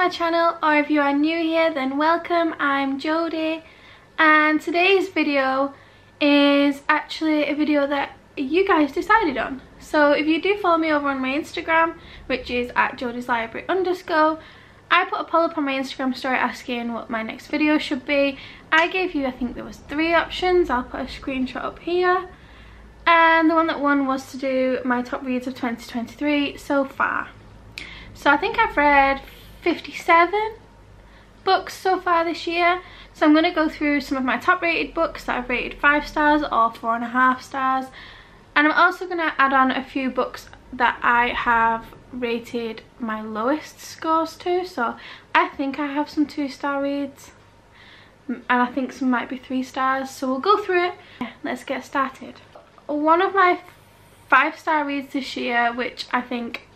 my channel, or if you are new here then welcome. I'm Jodie and today's video is actually a video that you guys decided on. So if you do follow me over on my Instagram, which is at jodieslibrary_, I put a poll up on my Instagram story asking what my next video should be. I gave you, I think there was 3 options. I'll put a screenshot up here. And the one that won was to do my top reads of 2023 so far. So I think I've read 57 books so far this year. So I'm going to go through some of my top rated books that I've rated 5 stars or 4.5 stars. And I'm also going to add on a few books that I have rated my lowest scores to. So I think I have some 2-star reads and I think some might be 3 stars. So we'll go through it. Let's get started. One of my 5-star reads this year, which I think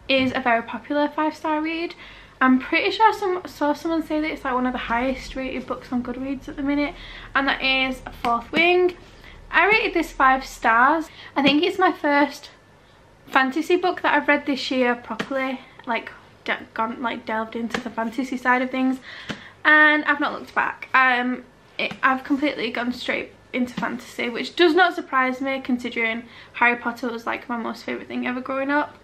is a very popular 5-star read. I'm pretty sure I saw someone say that it's like one of the highest rated books on Goodreads at the minute, and that is Fourth Wing. I rated this 5 stars. I think it's my first fantasy book that I've read this year properly, like delved into the fantasy side of things, and I've not looked back. I've completely gone straight into fantasy, which does not surprise me considering Harry Potter was like my most favourite thing ever growing up.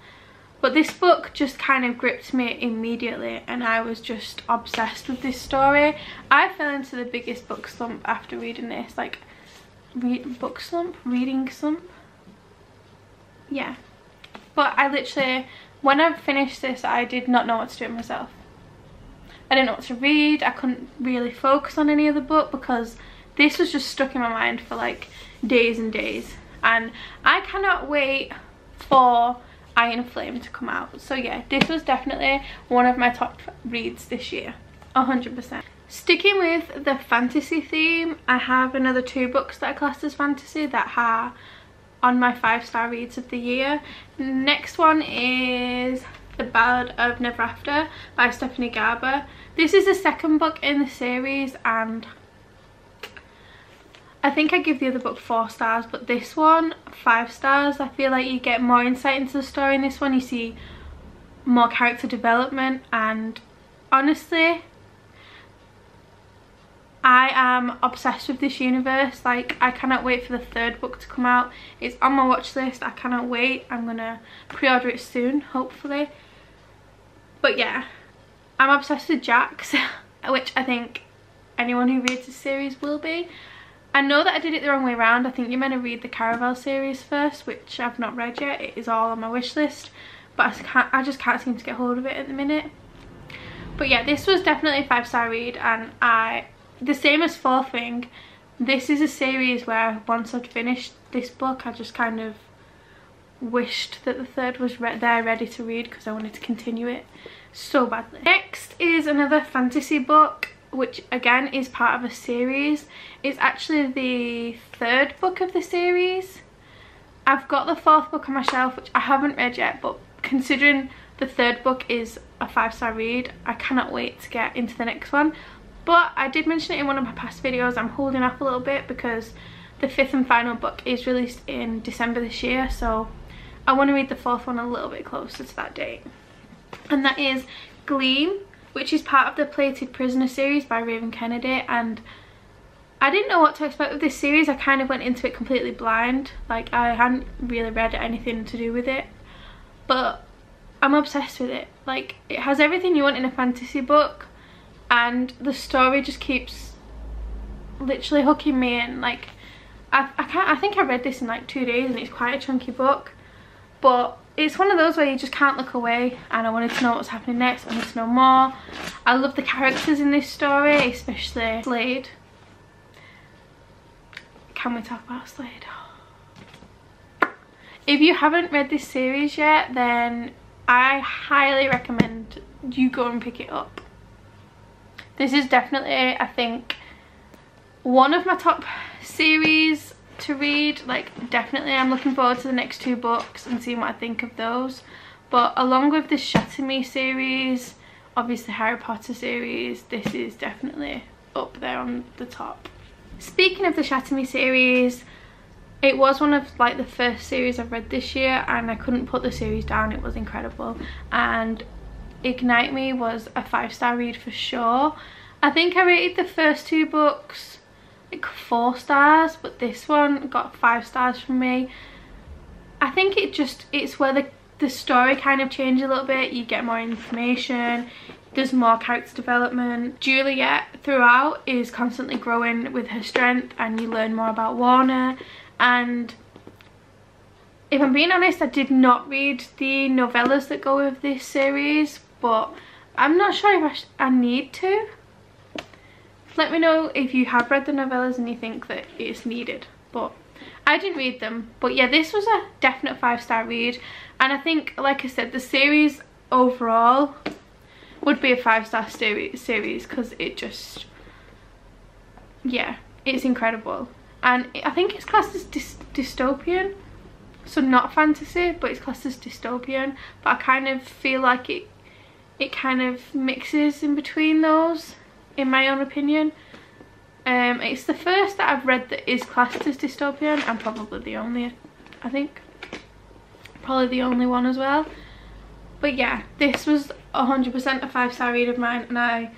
But this book just kind of gripped me immediately and I was just obsessed with this story. I fell into the biggest book slump after reading this, like reading slump, yeah. But I literally, when I finished this, I did not know what to do with myself. I didn't know what to read. I couldn't really focus on any other book because this was just stuck in my mind for like days and days, and I cannot wait for Iron Flame to come out. So yeah, this was definitely one of my top reads this year, 100%. Sticking with the fantasy theme, I have another 2 books that are classed as fantasy that are on my 5-star reads of the year. Next one is The Ballad of Never After by Stephanie Garber. This is the 2nd book in the series and I think I give the other book 4 stars, but this one 5 stars. I feel like you get more insight into the story in this one. You see more character development, and honestly I am obsessed with this universe. Like, I cannot wait for the 3rd book to come out. It's on my watch list. I cannot wait. I'm gonna pre-order it soon, hopefully. But yeah, I'm obsessed with Jax, which I think anyone who reads this series will be. I know that I did it the wrong way around. I think you're meant to read the Caraval series first, which I've not read yet. It is all on my wish list, but I just can't seem to get hold of it at the minute. But yeah, this was definitely a 5-star read, and the same as Fourth Wing, this is a series where once I'd finished this book, I just kind of wished that the 3rd was there ready to read because I wanted to continue it so badly. Next is another fantasy book, which again is part of a series. It's actually the 3rd book of the series. I've got the 4th book on my shelf, which I haven't read yet, but considering the 3rd book is a 5-star read, I cannot wait to get into the next one. But I did mention it in one of my past videos, I'm holding off a little bit because the 5th and final book is released in December this year, so I want to read the 4th one a little bit closer to that date. And that is Gleam, which is part of the Plated Prisoner series by Raven Kennedy, and I didn't know what to expect with this series. I kind of went into it completely blind, like I hadn't really read anything to do with it, but I'm obsessed with it. Like, it has everything you want in a fantasy book, and the story just keeps literally hooking me in. Like, I think I read this in like 2 days, and it's quite a chunky book, but it's one of those where you just can't look away, and I wanted to know what's happening next. I wanted to know more. I love the characters in this story, especially Slade. Can we talk about Slade? If you haven't read this series yet, then I highly recommend you go and pick it up. This is definitely, I think, one of my top series to read. Like, definitely I'm looking forward to the next 2 books and seeing what I think of those. But along with the Shatter Me series, obviously Harry Potter series, this is definitely up there on the top. Speaking of the Shatter Me series, it was one of like the first series I've read this year, and I couldn't put the series down. It was incredible, and Ignite Me was a 5-star read for sure. I think I rated the first 2 books like 4 stars, but this one got 5 stars from me. I think it's where the story kind of changed a little bit. You get more information, there's more character development. Juliet throughout is constantly growing with her strength, and you learn more about Warner. And if I'm being honest, I did not read the novellas that go with this series, but I'm not sure if I need to. Let me know if you have read the novellas and you think that it's needed, but I didn't read them. But yeah, this was a definite 5-star read, and I think, like I said, the series overall would be a 5-star series because it just, yeah, it's incredible. And I think it's classed as dystopian, so not fantasy, but it's classed as dystopian. But I kind of feel like it kind of mixes in between those, in my own opinion. It's the first that I've read that is classed as dystopian, and probably the only, I think. Probably the only one as well. But yeah, this was 100% a 5-star read of mine, and I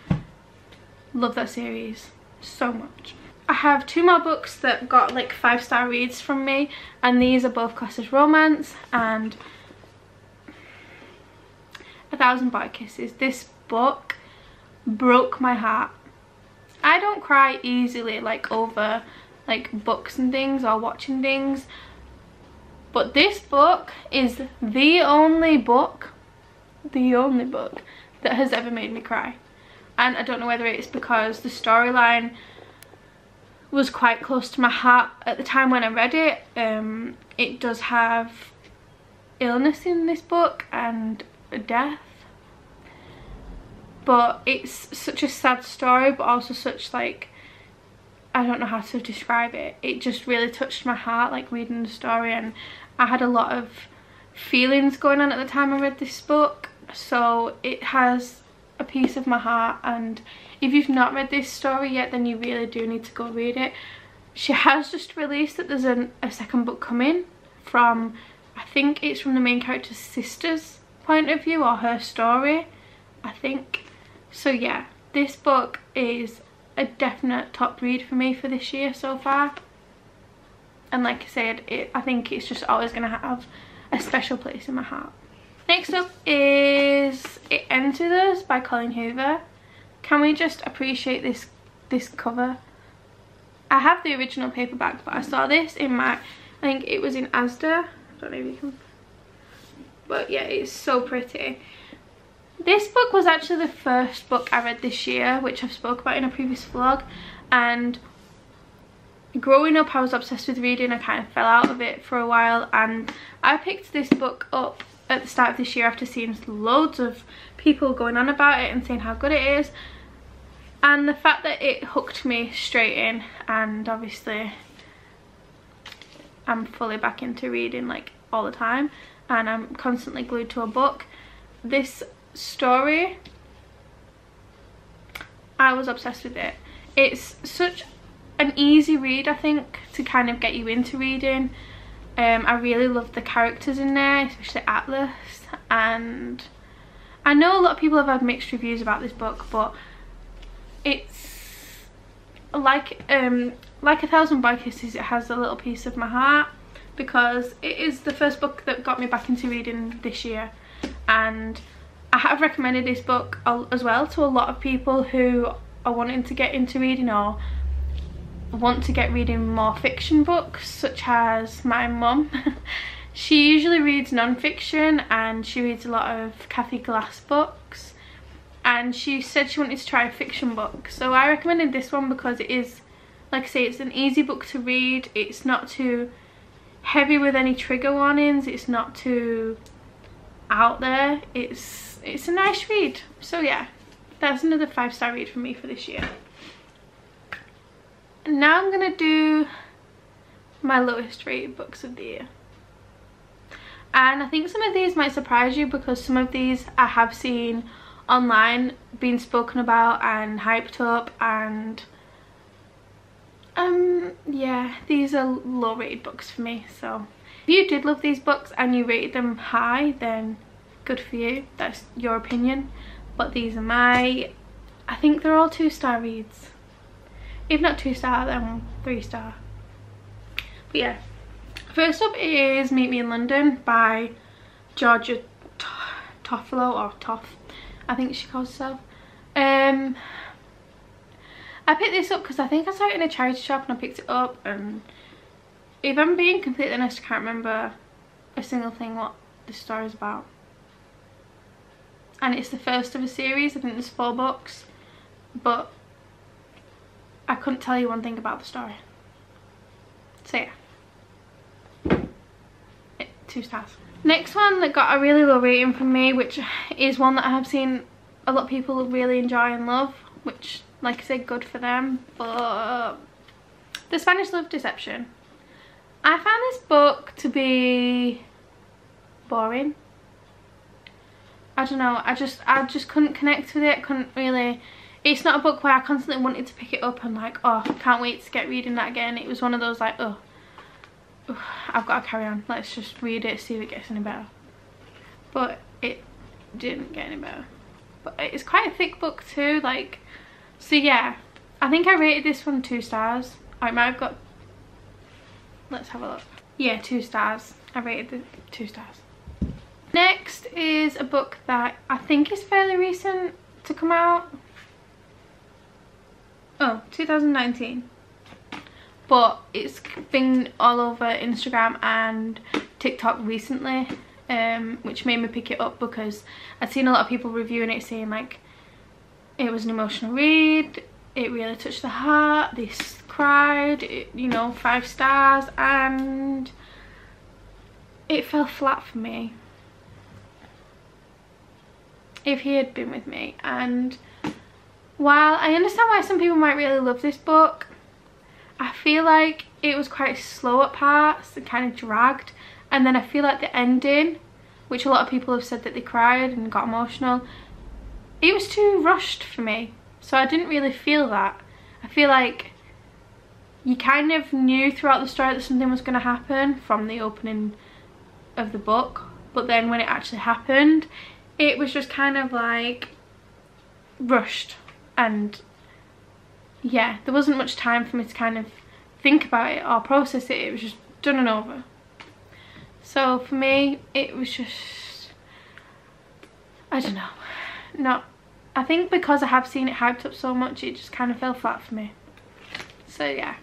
love that series so much. I have 2 more books that got like 5-star reads from me, and these are both classed as romance, and A Thousand Boy Kisses. This book broke my heart. I don't cry easily like over like books and things or watching things, but this book is the only book that has ever made me cry. And I don't know whether it's because the storyline was quite close to my heart at the time when I read it. It does have illness in this book and death, but it's such a sad story, but also such, like, I don't know how to describe it. It just really touched my heart, like, reading the story, and I had a lot of feelings going on at the time I read this book, so it has a piece of my heart. And if you've not read this story yet, then you really do need to go read it. She has just released that there's a second book coming from, I think it's from the main character's sister's point of view, or her story, I think. So yeah, this book is a definite top read for me for this year so far. And like I said, I think it's just always going to have a special place in my heart. Next up is It Ends With Us by Colleen Hoover. Can we just appreciate this cover? I have the original paperback, but I saw this in my, I think it was in Asda. I don't know if you can, but yeah, it's so pretty. This book was actually the first book I read this year, which I've spoke about in a previous vlog. And growing up, I was obsessed with reading. I kind of fell out of it for a while, and I picked this book up at the start of this year after seeing loads of people going on about it and saying how good it is. And the fact that it hooked me straight in, and obviously I'm fully back into reading like all the time, and I'm constantly glued to a book. This story, I was obsessed with it. It's such an easy read, I think, to kind of get you into reading. I really love the characters in there, especially Atlas, and I know a lot of people have had mixed reviews about this book, but it's like A Thousand Boy Kisses. It has a little piece of my heart because it is the first book that got me back into reading this year, and I have recommended this book as well to a lot of people who are wanting to get into reading or want to get reading more fiction books, such as my mum. She usually reads non-fiction, and she reads a lot of Cathy Glass books, and she said she wanted to try a fiction book. So I recommended this one because it is, like I say, it's an easy book to read. It's not too heavy with any trigger warnings. It's not too out there. It's a nice read. So yeah, that's another 5-star read for me for this year. And now I'm gonna do my lowest rated books of the year. And I think some of these might surprise you because some of these I have seen online being spoken about and hyped up, and yeah, these are low rated books for me. So if you did love these books and you rated them high, then good for you, that's your opinion, but these are my, I think they're all 2-star reads. If not 2-star, then 3-star. But yeah, first up is Meet Me in London by Georgia Toffolo, or Toff, I think she calls herself. I picked this up because I think I saw it in a charity shop and I picked it up, and if I'm being completely honest, I can't remember a single thing what the story is about. And it's the first of a series. I think there's 4 books, but I couldn't tell you one thing about the story. So yeah, 2 stars. Next one that got a really low rating from me, which is one that I have seen a lot of people really enjoy and love, which, like I said, good for them, but The Spanish Love Deception. I found this book to be boring. I don't know, I just couldn't connect with it. Couldn't really, it's not a book where I constantly wanted to pick it up and like, oh, can't wait to get reading that again. It was one of those like, oh, I've got to carry on, let's just read it, see if it gets any better. But it didn't get any better. But it's quite a thick book too, like, so yeah, I think I rated this one 2 stars. I might have got, let's have a look. Yeah, 2 stars. I rated the 2 stars. Next is a book that I think is fairly recent to come out. Oh, 2019. But it's been all over Instagram and TikTok recently, which made me pick it up because I'd seen a lot of people reviewing it, saying like it was an emotional read, it really touched the heart, they cried, you know, 5 stars, and it fell flat for me. If He Had Been With Me. And while I understand why some people might really love this book, I feel like it was quite slow at parts and kind of dragged, and then I feel like the ending, which a lot of people have said that they cried and got emotional, it was too rushed for me, so I didn't really feel that. I feel like you kind of knew throughout the story that something was going to happen from the opening of the book, but then when it actually happened, it was just kind of like rushed, and yeah, there wasn't much time for me to kind of think about it or process it. It was just done and over. So for me, it was just, I don't know, not, I think because I have seen it hyped up so much, it just kind of fell flat for me. So yeah,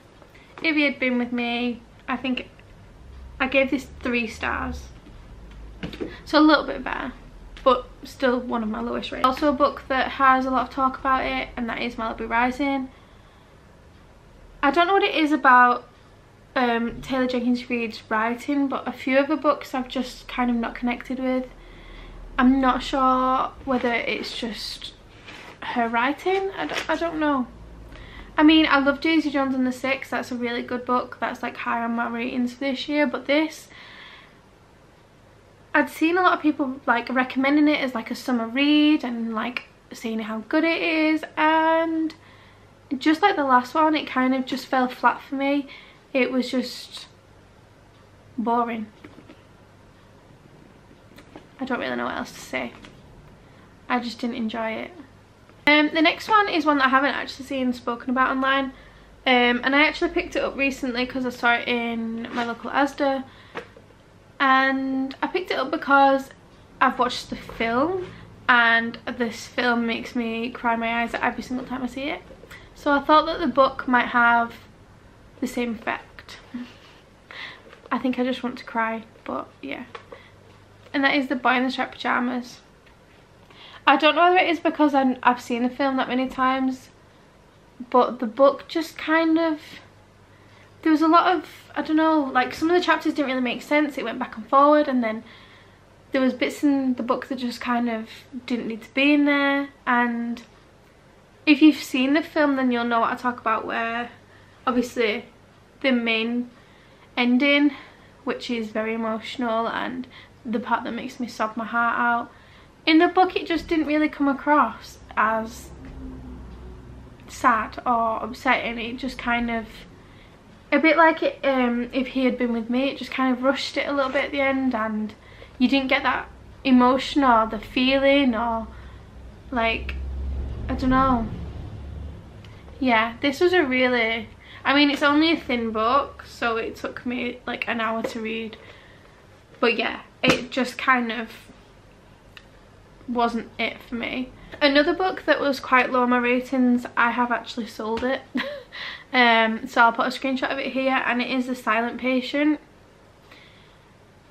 If He Had Been With Me, I think I gave this 3 stars. So a little bit better, but still one of my lowest rated. Also a book that has a lot of talk about it, and that is Malibu Rising. I don't know what it is about Taylor Jenkins Reid's writing, but a few of the books I've just kind of not connected with. I'm not sure whether it's just her writing, I don't know. I mean, I love Daisy Jones and the Six, that's a really good book, that's like high on my ratings for this year, but this, I'd seen a lot of people like recommending it as like a summer read and like saying how good it is, and just like the last one, it kind of just fell flat for me. It was just boring. I don't really know what else to say. I just didn't enjoy it. The next one is one that I haven't actually seen spoken about online, and I actually picked it up recently because I saw it in my local Asda, and I picked it up because I've watched the film, and this film makes me cry my eyes out every single time I see it. So I thought that the book might have the same effect. I think I just want to cry, but yeah. And that is The Boy in the Striped Pyjamas. I don't know whether it is because I've seen the film that many times, but the book just kind of, there was a lot of, I don't know, like some of the chapters didn't really make sense. It went back and forward, and then there was bits in the book that just kind of didn't need to be in there. And if you've seen the film, then you'll know what I talk about, where obviously the main ending, which is very emotional and the part that makes me sob my heart out, in the book it just didn't really come across as sad or upsetting. It just kind of, a bit like it, If He Had Been With Me, it just kind of rushed it a little bit at the end, and you didn't get that emotion or the feeling, or like, I don't know. Yeah, this was a really, I mean, it's only a thin book, so it took me like an hour to read, but yeah, it just kind of wasn't it for me. Another book that was quite low on my ratings, I have actually sold it. So I'll put a screenshot of it here, and it is The Silent Patient,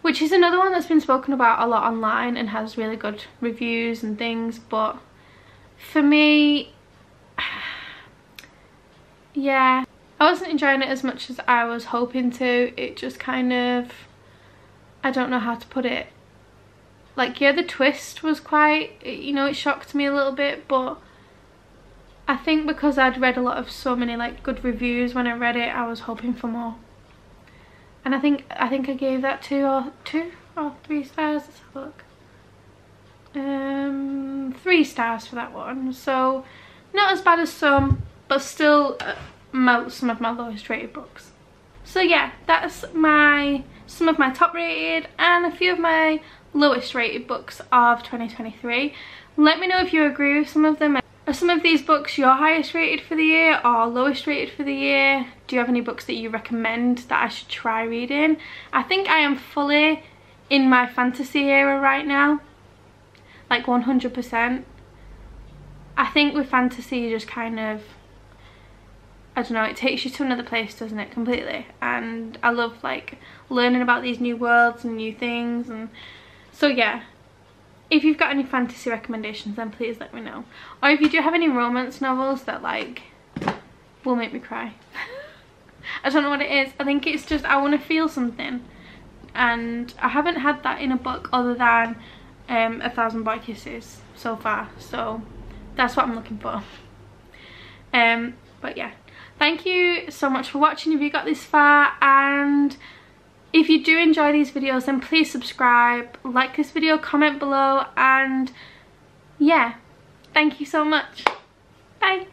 which is another one that's been spoken about a lot online and has really good reviews and things, but for me, yeah, I wasn't enjoying it as much as I was hoping to. It just kind of, I don't know how to put it. Like, yeah, the twist was quite, you know, it shocked me a little bit, but I think because I'd read a lot of so many like good reviews when I read it, I was hoping for more. And I think I gave that 2 or 3 stars. Let's have a look. 3 stars for that one. So not as bad as some, but still some of my lowest rated books. So yeah, that's some of my top rated and a few of my lowest rated books of 2023. Let me know if you agree with some of them. Are some of these books your highest rated for the year or lowest rated for the year? Do you have any books that you recommend that I should try reading? I think I am fully in my fantasy era right now, like 100%. I think with fantasy you just kind of, I don't know, it takes you to another place, doesn't it, completely. And I love like learning about these new worlds and new things, and so yeah, if you've got any fantasy recommendations then please let me know. Or if you do have any romance novels that like will make me cry. I don't know what it is. I think it's just I want to feel something, and I haven't had that in a book other than 1,000 Boy Kisses so far, so that's what I'm looking for. But yeah, thank you so much for watching if you got this far, and if you do enjoy these videos then please subscribe, like this video, comment below, and yeah, thank you so much. Bye.